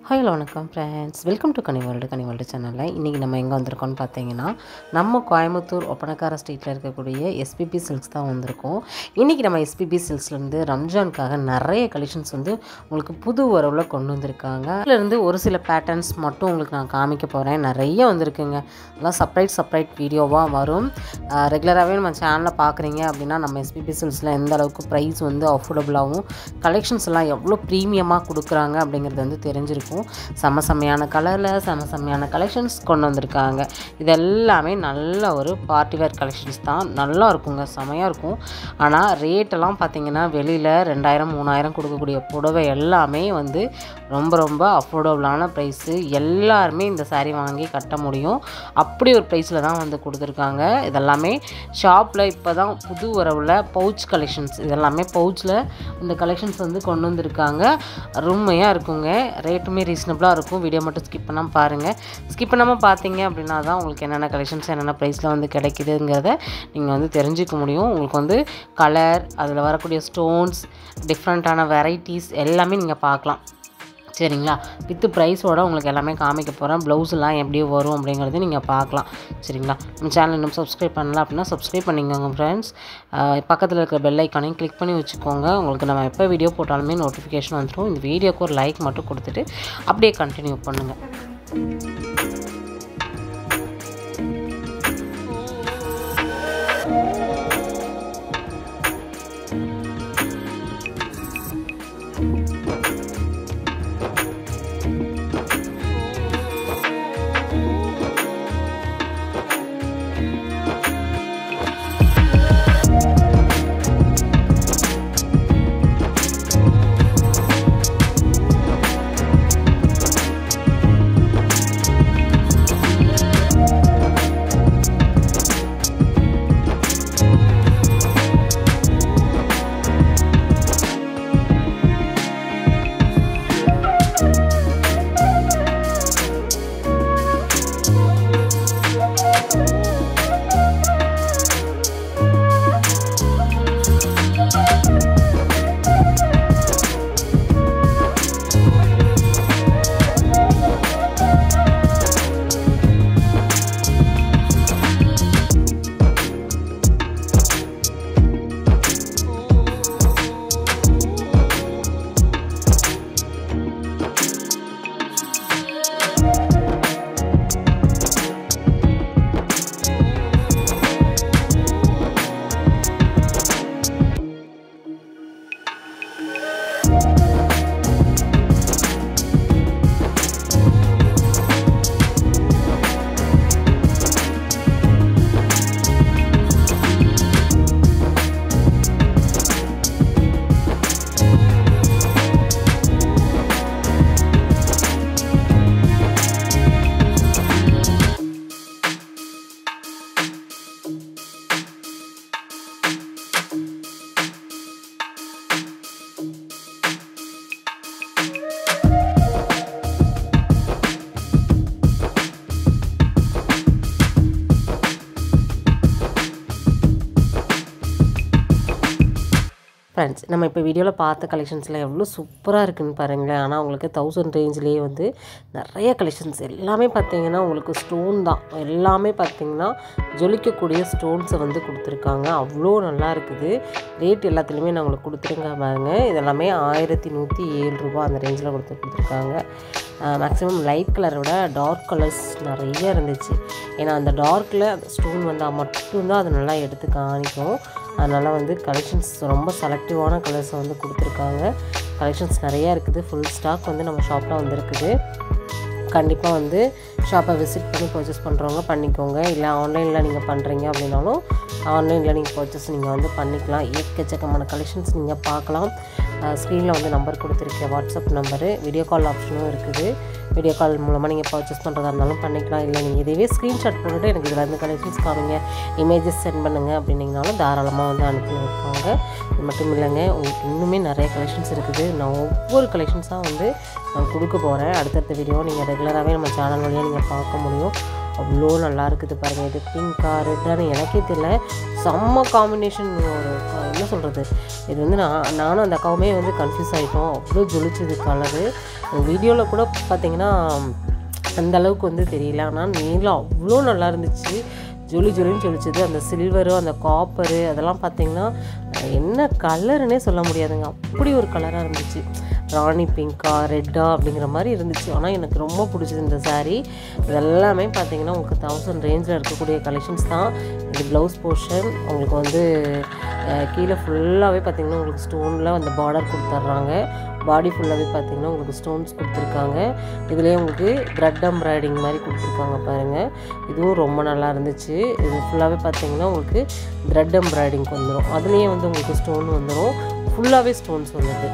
Hello வணக்கம் friends, welcome to கனிவேர்ல்டு சேனலில் இன்றைக்கி நம்ம எங்கே வந்திருக்கோம்னு பார்த்தீங்கன்னா, நம்ம கோயம்புத்தூர் ஒப்பனக்கார ஸ்ட்ரீட்டில் இருக்கக்கூடிய எஸ்பிபி சில்க்ஸ் தான் வந்திருக்கோம். இன்றைக்கி நம்ம எஸ்பிபி சில்க்ஸ்லேருந்து ரம்ஜானுக்காக நிறைய கலெக்ஷன்ஸ் உங்களுக்கு புது வரவில் கொண்டு வந்திருக்காங்க. அதுலேருந்து ஒரு சில பேட்டர்ன்ஸ் மட்டும் உங்களுக்கு நான் காமிக்க போகிறேன். நிறைய வந்திருக்குங்க. அதெல்லாம் செப்பரேட் வீடியோவாக வரும். ரெகுலராகவே நம்ம சேனலில் பார்க்குறீங்க அப்படின்னா, நம்ம எஸ்பிபி சில்க்ஸில் எந்த அளவுக்கு ப்ரைஸ் அஃபோர்டபுளாகவும் கலெக்ஷன்ஸ் எல்லாம் எவ்வளோ ப்ரீமியமாக கொடுக்குறாங்க அப்படிங்கிறது தெரிஞ்சிருக்கும். செம்மையான கலரில் செம்மையான கலெக்ஷன்ஸ் கொண்டு வந்திருக்காங்க. இது எல்லாமே நல்ல ஒரு பார்ட்டி வேர் கலெக்ஷன்ஸ் தான். நல்லா இருக்குங்க, செமையாக இருக்கும். ஆனால் ரேட்டெல்லாம் பார்த்திங்கன்னா வெளியில் 2000 3000 கொடுக்கக்கூடிய புடவை எல்லாமே ரொம்ப அஃபோர்டபுளான ப்ரைஸு. எல்லாருமே இந்த சாரீ வாங்கி கட்ட முடியும். அப்படி ஒரு ப்ரைஸில் தான் கொடுத்துருக்காங்க. இதெல்லாமே ஷாப்பில் இப்போ தான் புது வரவில் பவுச் கலெக்ஷன்ஸ், இதெல்லாமே பவுச்சில் இந்த கலெக்ஷன்ஸ் கொண்டு வந்திருக்காங்க. அருமையாக இருக்குங்க. ரேட்டுமே ரீசனபிளாக இருக்கும். வீடியோ மட்டும் ஸ்கிப் பண்ணாமல் பாருங்கள். ஸ்கிப் பண்ணாமல் பார்த்தீங்க அப்படின்னா தான் உங்களுக்கு என்னென்ன கலெக்ஷன்ஸ் என்னென்ன ப்ரைஸில் கிடைக்குதுங்கிறத நீங்கள் தெரிஞ்சிக்க முடியும். உங்களுக்கு கலர், அதில் வரக்கூடிய ஸ்டோன்ஸ், டிஃப்ரெண்ட்டான வெரைட்டிஸ் எல்லாமே நீங்கள் பார்க்கலாம். சரிங்களா? வித் ப்ரைஸோடு உங்களுக்கு எல்லாமே காமிக்க போகிறேன். ப்ளவுஸ்லாம் எப்படி வரும் அப்படிங்கிறது நீங்கள் பார்க்கலாம். சரிங்களா? நம்ம சேனல் இன்னும் சப்ஸ்கிரைப் பண்ணலாம் அப்படின்னா சப்ஸ்கிரைப் பண்ணிக்கோங்க ஃப்ரெண்ட்ஸ். பக்கத்தில் இருக்கிற பெல் ஐக்கானையும் கிளிக் பண்ணி வச்சுக்கோங்க. உங்களுக்கு நம்ம எப்போ வீடியோ போட்டாலுமே நோட்டிஃபிகேஷன் வந்துடும். இந்த வீடியோக்கு ஒரு லைக் மட்டும் கொடுத்துட்டு அப்படியே கண்டினியூ பண்ணுங்கள். ஃப்ரெண்ட்ஸ், நம்ம இப்போ வீடியோவில் பார்த்த கலெக்ஷன்ஸில் எவ்வளோ சூப்பராக இருக்குதுன்னு பாருங்களேன். ஆனால் உங்களுக்கு 1000 ரேஞ்சிலேயே நிறைய கலெக்ஷன்ஸ் எல்லாமே பார்த்திங்கன்னா உங்களுக்கு ஸ்டோன் தான். எல்லாமே பார்த்திங்கன்னா ஜொலிக்கக்கூடிய ஸ்டோன்ஸை கொடுத்துருக்காங்க. அவ்வளோ நல்லா இருக்குது. ரேட் எல்லாத்துலேயுமே நான் உங்களுக்கு கொடுத்துருங்க பாருங்கள். இதெல்லாமே 1107 ரூபா அந்த ரேஞ்சில் கொடுத்துருக்காங்க. மேக்ஸிமம் லைட் கலரை விட டார்க் கலர்ஸ் நிறைய இருந்துச்சு. ஏன்னா அந்த டார்க்கில் அந்த ஸ்டோன் வந்தால் மட்டும்தான் அது நல்லா எடுத்து காணிக்கும். அதனால் கலெக்ஷன்ஸ் ரொம்ப செலக்டிவான கலர்ஸை கொடுத்துருக்காங்க. கலெக்ஷன்ஸ் நிறையா இருக்குது. ஃபுல் ஸ்டாக் நம்ம ஷாப்பில் இருக்குது. கண்டிப்பாக ஷாப்பை விசிட் பண்ணி பர்ச்சேஸ் பண்ணுறவங்க பண்ணிக்கோங்க. இல்லை ஆன்லைனில் நீங்கள் பண்ணுறீங்க அப்படின்னாலும் ஆன்லைனில் நீங்கள் பர்ச்சேஸ் நீங்கள் பண்ணிக்கலாம். எக்கச்சக்கமான கலெக்ஷன்ஸ் நீங்கள் பார்க்கலாம். ஸ்க்ரீனில் நம்பர் கொடுத்துருக்கேன், வாட்ஸ்அப் நம்பரு. வீடியோ கால் ஆப்ஷனும் இருக்குது. வீடியோ கால் மூலமாக நீங்கள் பர்ச்சேஸ் பண்ணுறதா இருந்தாலும் பண்ணிக்கலாம். இல்லை நீங்கள் இதுவே ஸ்க்ரீன்ஷாட் போட்டுட்டு எனக்கு இதில் கலெக்ஷன்ஸ் காமிங்க, இமேஜஸ் சென்ட் பண்ணுங்கள் அப்படின்னிங்கனாலும் தாராளமாக அனுப்பி வைப்பாங்க. இது மட்டும் இல்லைங்க, உங்களுக்கு இன்னுமே நிறைய கலெக்ஷன்ஸ் இருக்குது. நான் ஒவ்வொரு கலெக்ஷன்ஸாக நான் கொடுக்க போகிறேன். அடுத்தடுத்த வீடியோ நீங்கள் ரெகுலராகவே நம்ம சேனல் வழியாக நீங்கள் பார்க்க முடியும். அவ்வளோ நல்லா இருக்குது பாருங்கள். இது பிங்க்கா ரெட்டானு எனக்கே தெரியல, செம்ம காம்பினேஷன். ஒரு என்ன சொல்கிறது, இது வந்து நானும் அந்த அக்காவுமே வந்து கன்ஃபியூஸ் ஆகிட்டோம். அவ்வளோ ஜொலிச்சுது கலரு. வீடியோவில் கூட பார்த்திங்கன்னா அந்தளவுக்கு வந்து தெரியல, ஆனால் நேரில் அவ்வளோ நல்லா இருந்துச்சு. ஜொலின்னு ஜொலிச்சுது. அந்த சில்வரு அந்த காப்பரு அதெல்லாம் பார்த்திங்கன்னா என்ன கலருன்னே சொல்ல முடியாதுங்க, அப்படி ஒரு கலராக இருந்துச்சு. ராணி பிங்க்கா ரெட்டா அப்படிங்கிற மாதிரி இருந்துச்சு. ஆனால் எனக்கு ரொம்ப பிடிச்சது இந்த சாரீ. இதெல்லாமே பார்த்திங்கன்னா உங்களுக்கு 1000 ரேஞ்சில் இருக்கக்கூடிய கலெக்ஷன்ஸ் தான். இது ப்ளவுஸ் போர்ஷன் உங்களுக்கு வந்து கீழே ஃபுல்லாகவே பார்த்திங்கன்னா உங்களுக்கு ஸ்டோனில் அந்த பார்டர் கொடுத்துட்றாங்க. பாடி ஃபுல்லாகவே பார்த்திங்கன்னா உங்களுக்கு ஸ்டோன்ஸ் கொடுத்துருக்காங்க. இதுலேயே உங்களுக்கு த்ரெட் எம்ப்ராய்டிங் மாதிரி கொடுத்துருக்காங்க பாருங்கள். இதுவும் ரொம்ப நல்லா இருந்துச்சு. இது ஃபுல்லாகவே பார்த்திங்கன்னா உங்களுக்கு த்ரெட் எம்ப்ராய்டிங் வந்துடும். அதுலேயே வந்து உங்களுக்கு ஸ்டோன் வந்துடும், ஃபுல்லாகவே ஸ்டோன்ஸ் வந்துடுது.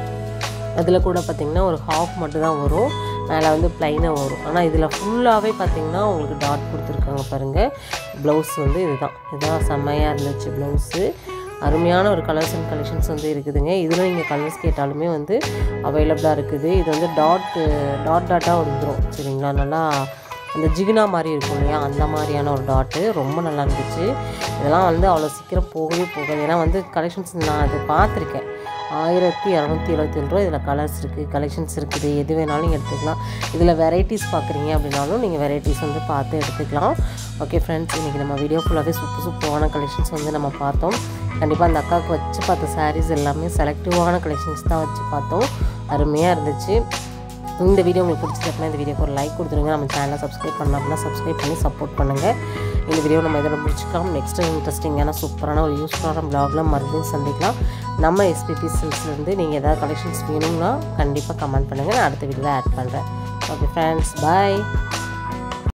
அதில் கூட பார்த்திங்கன்னா ஒரு ஹாஃப் மட்டும் தான் வரும், மேலே வந்து ப்ளைனாக வரும். ஆனால் இதில் ஃபுல்லாகவே பார்த்திங்கன்னா உங்களுக்கு டாட் கொடுத்துருக்காங்க பாருங்கள். ப்ளவுஸ் வந்து இதுதான் செம்மையாக இருந்துச்சு ப்ளவுஸு. அருமையான ஒரு கலர்ஸ் அண்ட் கலெக்ஷன்ஸ் வந்து இருக்குதுங்க. இதில் நீங்கள் கலர்ஸ் கேட்டாலுமே வந்து அவைலபிளாக இருக்குது. இது வந்து டாட்டாக வந்துடும் சரிங்களா. நல்லா அந்த ஜிகினா மாதிரி இருக்கும் இல்லையா, அந்த மாதிரியான ஒரு டாட்டு ரொம்ப நல்லா இருந்துச்சு. இதெல்லாம் வந்து அவ்வளோ சீக்கிரம் போகவே போகாது. ஏன்னா வந்து கலெக்ஷன்ஸ் நான் அது பார்த்துருக்கேன். 1277 ரூபா. இதில் கலர்ஸ் இருக்குது, கலெக்ஷன்ஸ் இருக்குது, எது வேணாலும் நீங்கள் எடுத்துக்கலாம். இதில் வெரைட்டிஸ் பார்க்குறீங்க அப்படின்னாலும் நீங்கள் வெரைட்டிஸ் வந்து பார்த்து எடுத்துக்கலாம். ஓகே ஃப்ரெண்ட்ஸ், இன்றைக்கி நம்ம வீடியோ ஃபுல்லாகவே சூப்பரான கலெக்ஷன்ஸ் வந்து நம்ம பார்த்தோம். கண்டிப்பாக அந்த அக்காவுக்கு வச்சு பார்த்த சாரீஸ் எல்லாமே செலக்டிவான கலெக்ஷன்ஸ் தான் வச்சு பார்த்தோம். அருமையாக இருந்துச்சு. இந்த வீடியோ உங்களுக்கு பிடிச்சது அப்படின்னா இந்த வீடியோக்கு ஒரு லைக் கொடுத்துருங்க. நம்ம சேனலை சப்ஸ்கிரைப் பண்ணால் சப்ஸ்கிரைப் பண்ணி சப்போர்ட் பண்ணுங்கள். இந்த வீடியோ நம்ம இதோட முடிச்சுக்கலாம். நெக்ஸ்ட்டு இன்ட்ரெஸ்டிங்கான சூப்பரான ஒரு யூஸ்ஃபுல்லான ப்ளாகில் மறுபடியும் சந்திக்கலாம். நம்ம எஸ்பிபி சில்க்ஸ்லேருந்து நீங்கள் ஏதாவது கலெக்ஷன்ஸ் வேணும்னா கண்டிப்பாக கமெண்ட் பண்ணுங்கள், நான் அடுத்த வீடியோவில் ஆட் பண்ணுறேன். ஓகே ஃப்ரெண்ட்ஸ், பாய்.